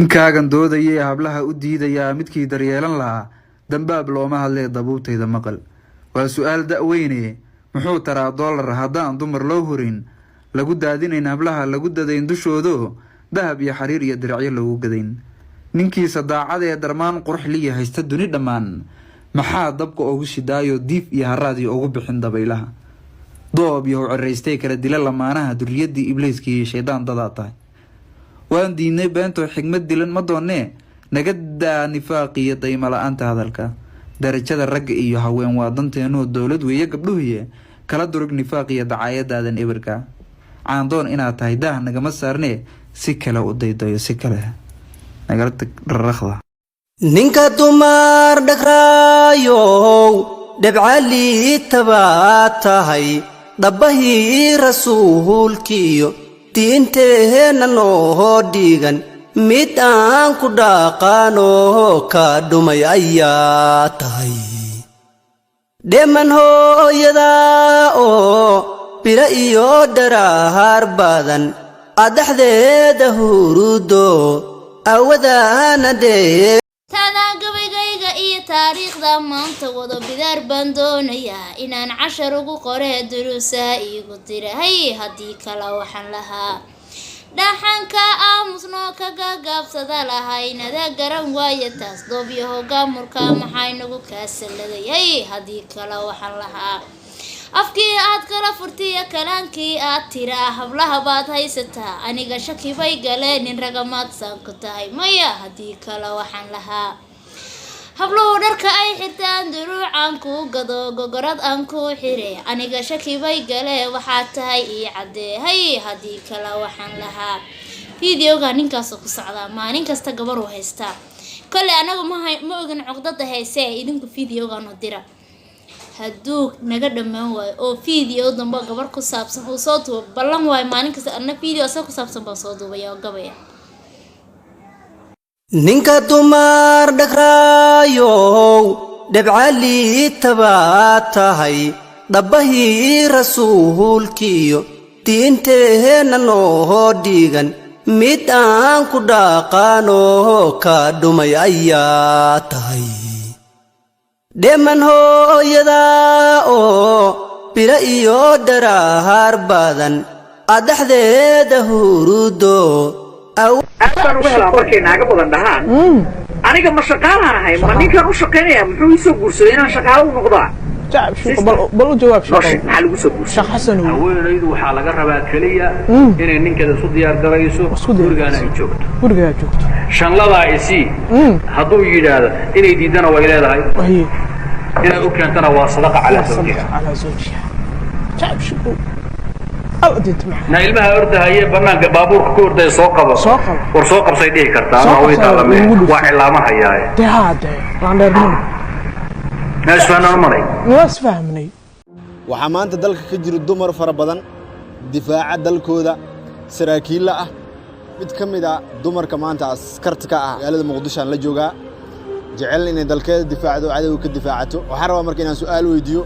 ninkaagan doodayay hablaha u diidayaa midkii daryeelan lahaa dambaab looma hadlee dabuubtayda maqal. waa su-aal da-weyne muxuu taraa doolar haddaan dumar loo horin lagu daadinayn hablaha lagu dadayn dushoodo dahab iyo xariir iyo diracyo loogu gadayn. ninkiisa daacadee darmaan qurxliya haysta duni dhammaan maxaa dabka ugu shidaayo diif iyo haraadii ugu bixin dabaylaha. doob iyo ceraystay kala dila lamaanaha duriyadii ibliiskii iyo shaydaan dadaa tahay. waan diidnay beentoo xigmad dilan ma doonnee naga daa nifaaqiyo dayma la-aanta hadalka. darajada ragga iyo haween waa danteenoo dowlad weeye gabdhuhiye kala durug nifaaq iyo dacaayadaadan eberka. caandoon inaad tahay daah nagama saarnee si kale u daydayo si kale nagala tag dharakhda. ninka dumar dhagraayow dhabcaliita baad tahay dhabbahii rasuulkiiyo diinteenna noo dhiigan mid aan ku dhaqaanoo ka dhumay ayaa tahay. dheeman hooyada oo bira iyo dharaar badan adhaxdeeda hurudo awadaana dhee taadaan gabaygayga iyo taariikhda maanta wado bidaar baan doonayaa inaan cashar ugu qoree duruusaa iigu dirahay haddii kale waxaan lahaa dhaxanka aamusnoo ka gaagaabsada lahaynada garan waaye taas doob iyo hogaamurka maxaynagu kaasaladayay haddii kale waxaan lahaa afkii aad kala furtiya kalaankii aad tiraa hablaha baad haysataa aniga shaki bay galeen nin ragamaad saanku tahay maya haddii kale waxaan lahaa habluhu dharka ay xirtaan duruucaan kuu gado gogorad aan kuu xire aniga shaki bay galeen waxaad tahay ii caddeehay haddii kale waxaan lahaa. fideoga ninkaasoo ku socdaa maalin kasta gabaruu haystaa kole anagu ma ogin cogdada heysee idinku fideogan u dira hadduu naga dhammaan waayo oo video dambe gabar ku saabsan uu soo duubo ballan waayo maalin kasta anna video asaga ku saabsan baan soo duubaya oo gabaya. ninka dumar dhagraayow dhabcaliita baad tahay dhabbahii rasuulkiiyo diinteenna noo dhiigan mid aan ku dhaqaanoo ka dhumay ayaa tahay. dheeman hooyada oo bira iyo dharaar badan adhaxdeeda hurudo aasaan uga helaa markay naaga badan dhahaan aniga ma shaqaalaan ahay ma ninkan u shaqaynaya muxuu isoo guursaday inaan shaqaalo u noqdaa bal u jawaab maxaa lagu soo guursaday haweenaydu waxaa laga rabaa keliya inay ninkeeda isu diyaar garayso gurigaana ay joogto shanladaa isii hadduu yidhaahdo inay diidana way leedahay inay u keentana waa sadaqa calaa zawjiha na ilmaha ordahaye banaanka baabuurka ku ordaya soo qabo war soo qabsay dhihi kartaa ama way taalame waa cilaama hayaaye waxaa maanta dalka ka jira dumar fara badan difaaca dalkooda saraakiilla ah. mid ka mid a dumarka maanta askarta ka ah magaalada muqdisho aan la joogaa jecel inay dalkeeda difaacdo cadowga ka difaacato. waxaan rabaa marka inaan su'aal weydiiyo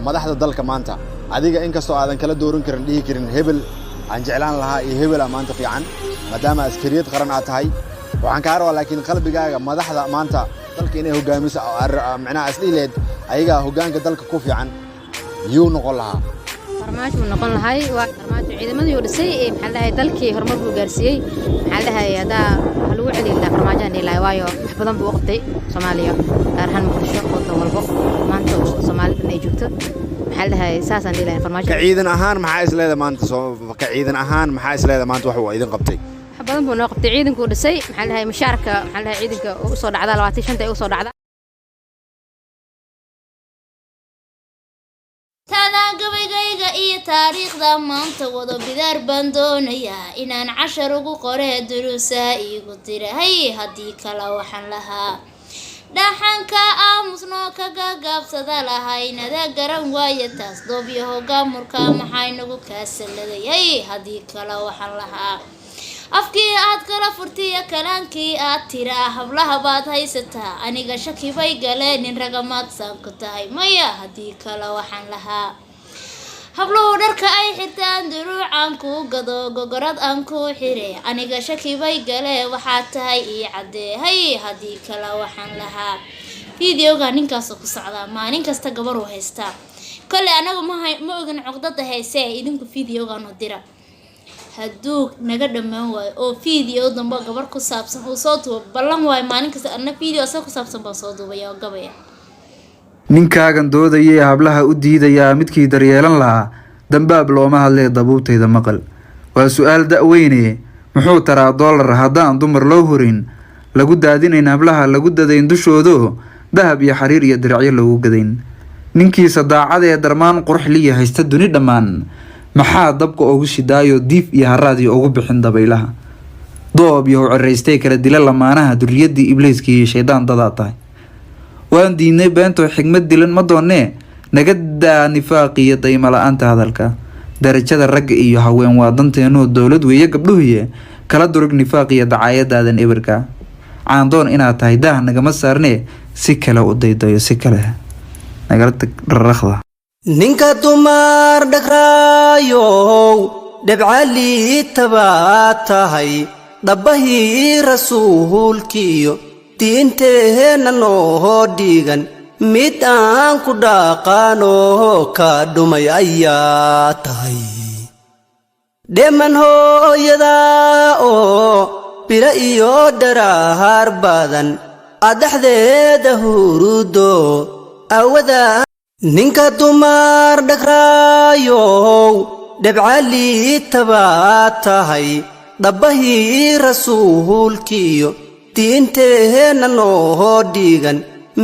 madaxda dalka maanta adiga inkastoo aadan kala dooran karin dhihi karin hebel aan jeclaan lahaa iyo hebel maanta fiican maadaama askariyad qaran aad tahay waxaan kaa rabaa laakiin qalbigaaga madaxda maanta dalka inay hogaamiso macnaha isdhiileed ayaga hoggaanka dalka ku fiican yuu noqon lahaa. farmaajo noqon lahay waa farmaajo ciidamadii uu dhisay maxaa dhahay dalkii horumar buu gaarsiiyay maxaa dhahay hada waxa lagu celin lahaa farmaajan ilaa waayo wax badan buu waqtay Soomaaliya gaar ahaan Muqdisho oo walbo maanta Soomaalida ay joogto maxaa dhahay saasan ilaa farmaajo ciidan ahaan maxaa isleedahay maanta ciidan ahaan maxaa isleedahay maanta wax uu idin qabtay wax badan buu noo qabtay ciidanku dhisay maxaa dhahay mushaarka maxaa dhahay ciidanka uu soo dhacda 25 ay u soo dhacda taadaan gabaygayga iyo taariikhda maanta wado bidaar baan doonayaa inaan cashar ugu qoree duruusaa iigu dirahay haddii kale waxaan lahaa dhaxanka aamusnoo ka gaagaabsada lahaynada garan waaye taas doob iyo hogaamurka maxaynagu kaasaladayay haddii kale waxaan lahaa afkii aad kala furtiya kalaankii aad tiraa hablaha baad haysataa aniga shaki bay galeen nin ragamaad saanku tahay maya haddii kale waxaan lahaa habluhu dharka ay xirtaan duruucan kuu gado gogorad aan kuu xire aniga shaki bay gale waxaa tahay ii caddeehay haddii kale waxaan lahaa videoga ninkaasoo ku socdaa maalin kasta gabar uu haystaa kole anagu ma ogin cuqdada hayse idinku videogan u dira hadduu naga dhammaan waayo oo video dambe gabar ku saabsan uu soo duubo ballan waayo maalin kasta ana video asaga ku saabsan baa soo duubaya oo gabaya ninkaagan doodayay hablaha u diidayaa midkii daryeelan lahaa dambaab looma hadlee dabuubtayda maqal waa su-aal da-weyne muxuu taraa doolar haddaan dumar loo horin lagu daadinayn hablaha lagu dadayn dushoodo dahab iyo xariir iyo diracyo loogu gadayn ninkiisa daacad ee darmaan qurxliya haysta duni dhammaan maxaa dabka ugu shidaayo diif iyo haraadiyo ugu bixin dabaylaha doob iyo ceraystay kala dila lamaanaha duriyadii ibliiska iyo shaydaan dadaa tahay waan diidnay beentoo xigmad dilan ma doonee naga daa nifaaqiyo daymo la-aanta hadalka darajada ragga iyo haween waa danteenoo dowlad weeye gabdhuhiye kala durug nifaaq iyo dacaayadaadan eberka caandoon inaad tahay daah nagama saarnee si kale u daydayo si kale nagala tag raraqda ninka dumar dhagraayow dhebcaliitabaa tahay dhabbahii rasuulkiyo diinteenna noo dhiigan mid aan ku dhaqaanoo ka dhumay ayaa tahay dheeman hooyada oo bila iyo dharaar badan adhaxdeeda hurudo awada ninka dumar dhagraayow dhebcaliitabaa tahay dhabbahii rasuulkiyo diinteenna noo dhiigan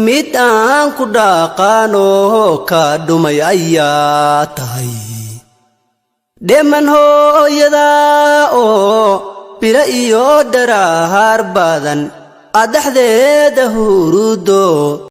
mid aan ku dhaqaanoo ka dhumay ayaa tahay dheeman hooyada oo bila iyo dharaar badan adhaxdeeda hurudo